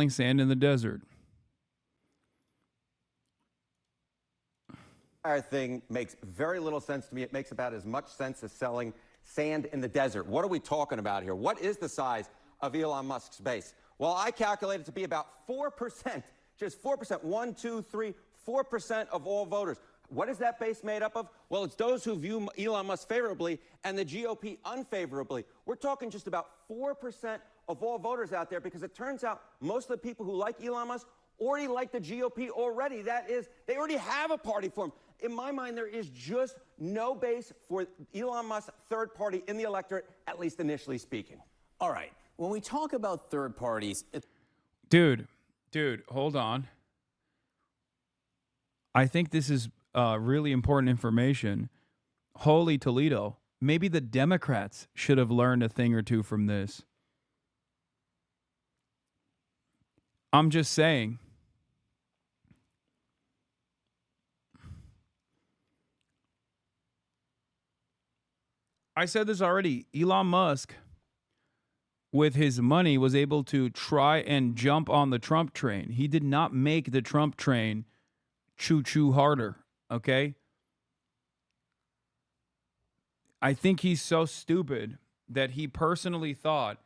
sand in the desert. Entire thing makes very little sense to me. It makes about as much sense as selling sand in the desert. What are we talking about here? What is the size of Elon Musk's base? Well, I calculate it to be about 4%, just 4%, 1, 2, 3, 4% of all voters. What is that base made up of? Well, it's those who view Elon Musk favorably and the GOP unfavorably. We're talking just about 4% of all voters out there, because it turns out most of the people who like Elon Musk already like the GOP already. That is, they already have a party for him. In my mind, there is just no base for Elon Musk's third party in the electorate, at least initially speaking. All right. When we talk about third parties... Dude, hold on. I think this is really important information. Holy Toledo. Maybe the Democrats should have learned a thing or two from this. I'm just saying. I said this already. Elon Musk, with his money, was able to try and jump on the Trump train. He did not make the Trump train choo-choo harder, okay? I think he's so stupid that he personally thought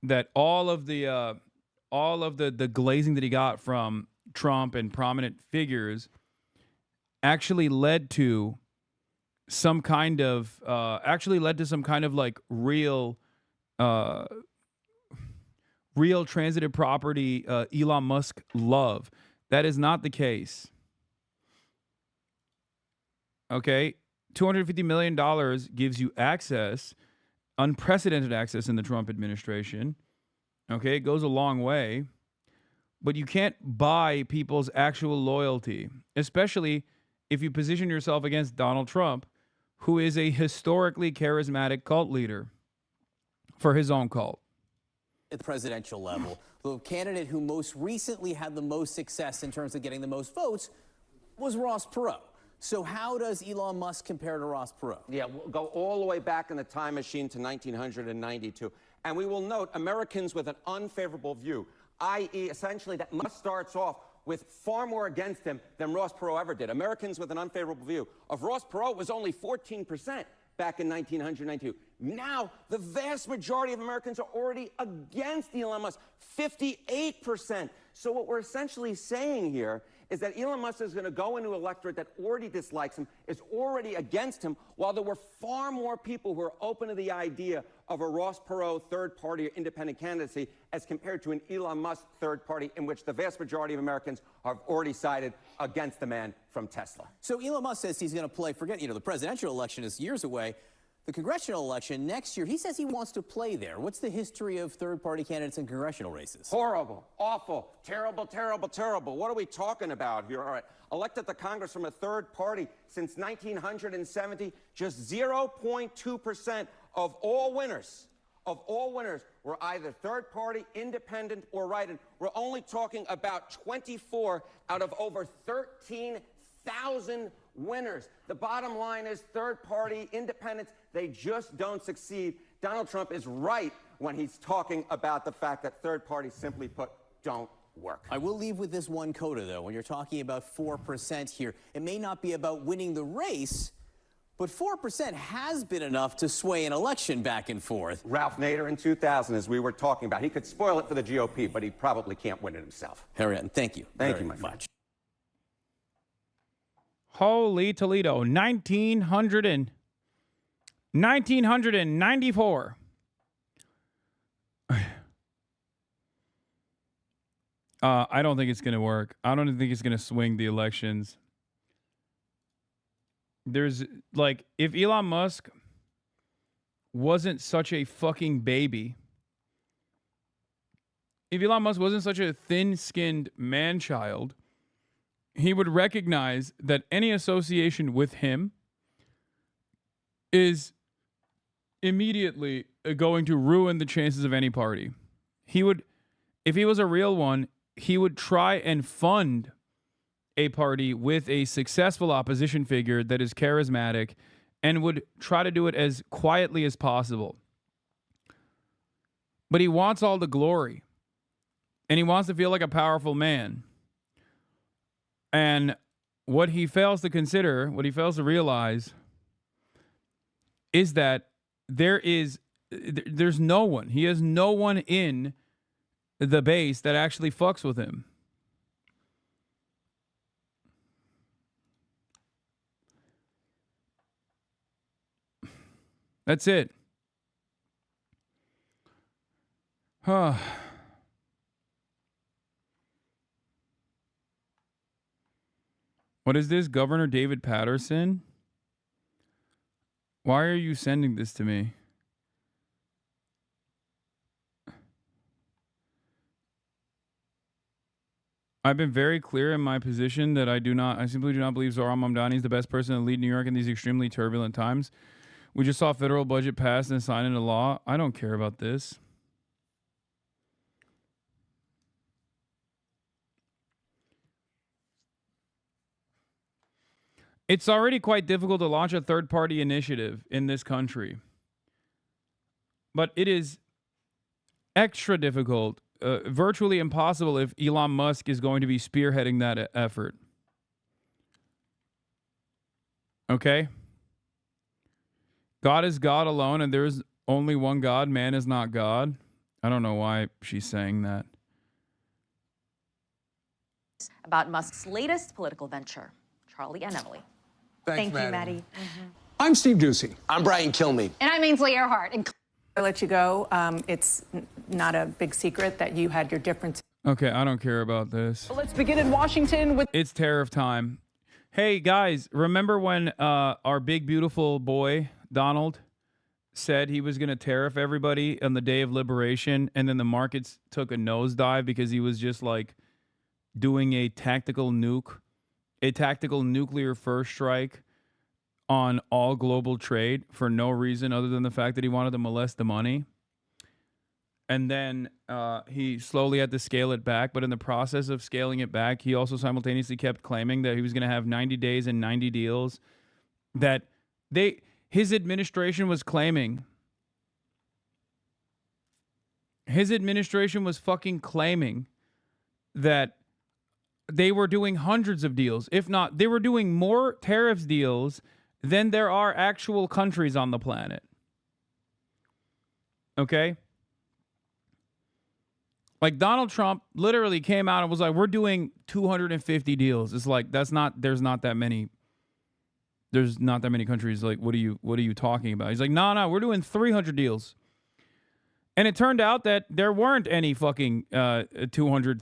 that all of the glazing that he got from Trump and prominent figures actually led to some kind of like real transitive property Elon Musk love. That is not the case. Okay? $250 million gives you access, unprecedented access in the Trump administration. Okay? It goes a long way. But you can't buy people's actual loyalty, especially if you position yourself against Donald Trump, who is a historically charismatic cult leader for his own cult. At the presidential level, the candidate who most recently had the most success in terms of getting the most votes was Ross Perot. So how does Elon Musk compare to Ross Perot? Yeah, we'll go all the way back in the time machine to 1992. And we will note Americans with an unfavorable view, i.e., essentially that Musk starts off with far more against him than Ross Perot ever did. Americans with an unfavorable view of Ross Perot was only 14% back in 1992. Now, the vast majority of Americans are already against Elon Musk, 58%. So what we're essentially saying here is that Elon Musk is going to go into an electorate that already dislikes him, is already against him, while there were far more people who are open to the idea of a Ross Perot third-party or independent candidacy as compared to an Elon Musk third party in which the vast majority of Americans have already sided against the man from Tesla. So Elon Musk says he's going to play, forget, the presidential election is years away. The congressional election next year, he says he wants to play there. What's the history of third-party candidates in congressional races? Horrible, awful, terrible, terrible, terrible. What are we talking about here? All right, elected to Congress from a third party since 1970, just 0.2% of all winners were either third party, independent, or write-in. We're only talking about 24 out of over 13,000 winners. The bottom line is third-party independents, they just don't succeed. Donald Trump is right when he's talking about the fact that third parties, simply put, don't work. I will leave with this one coda, though. When you're talking about 4% here, it may not be about winning the race, but 4% has been enough to sway an election back and forth. Ralph Nader in 2000, as we were talking about. He could spoil it for the GOP, but he probably can't win it himself. Harry, thank you. Thank you, my friend. Holy Toledo, 1994. I don't think it's going to work. I don't think it's going to swing the elections. There's, like, if Elon Musk wasn't such a fucking baby, if Elon Musk wasn't such a thin-skinned man-child, he would recognize that any association with him is immediately going to ruin the chances of any party. He would, if he was a real one, he would try and fund a party with a successful opposition figure that is charismatic and would try to do it as quietly as possible. But he wants all the glory. And he wants to feel like a powerful man. And what he fails to consider, what he fails to realize, is that there's no one. He has no one in the base that actually fucks with him. That's it. Huh. What is this? Governor David Patterson? Why are you sending this to me? I've been very clear in my position that I simply do not believe Zohran Mamdani is the best person to lead New York in these extremely turbulent times. We just saw federal budget passed and signed into law. I don't care about this. It's already quite difficult to launch a third-party initiative in this country. But it is extra difficult, virtually impossible if Elon Musk is going to be spearheading that effort. Okay? God is God alone, and there is only one God. Man is not God. I don't know why she's saying that. About Musk's latest political venture. Charlie and Emily. Thank you, Maddie. I'm Steve Doocy. I'm Brian Kilmeade. And I'm Ainsley Earhart. And I let you go. It's not a big secret that you had your differences. Okay, I don't care about this. Let's begin in Washington with... It's tariff time. Hey, guys, remember when our big, beautiful boy, Donald, said he was going to tariff everybody on the day of liberation, and then the markets took a nosedive because he was just, like, doing a tactical nuclear first strike on all global trade for no reason other than the fact that he wanted to molest the money. And then he slowly had to scale it back. But in the process of scaling it back, he also simultaneously kept claiming that he was going to have 90 days and 90 deals. That his administration was claiming. His administration was fucking claiming that they were doing hundreds of deals. If not, they were doing more tariffs deals than there are actual countries on the planet. Okay? Like, Donald Trump literally came out and was like, we're doing 250 deals. It's like, there's not that many countries. Like, what are you talking about? He's like, no, we're doing 300 deals. And it turned out that there weren't any fucking 200,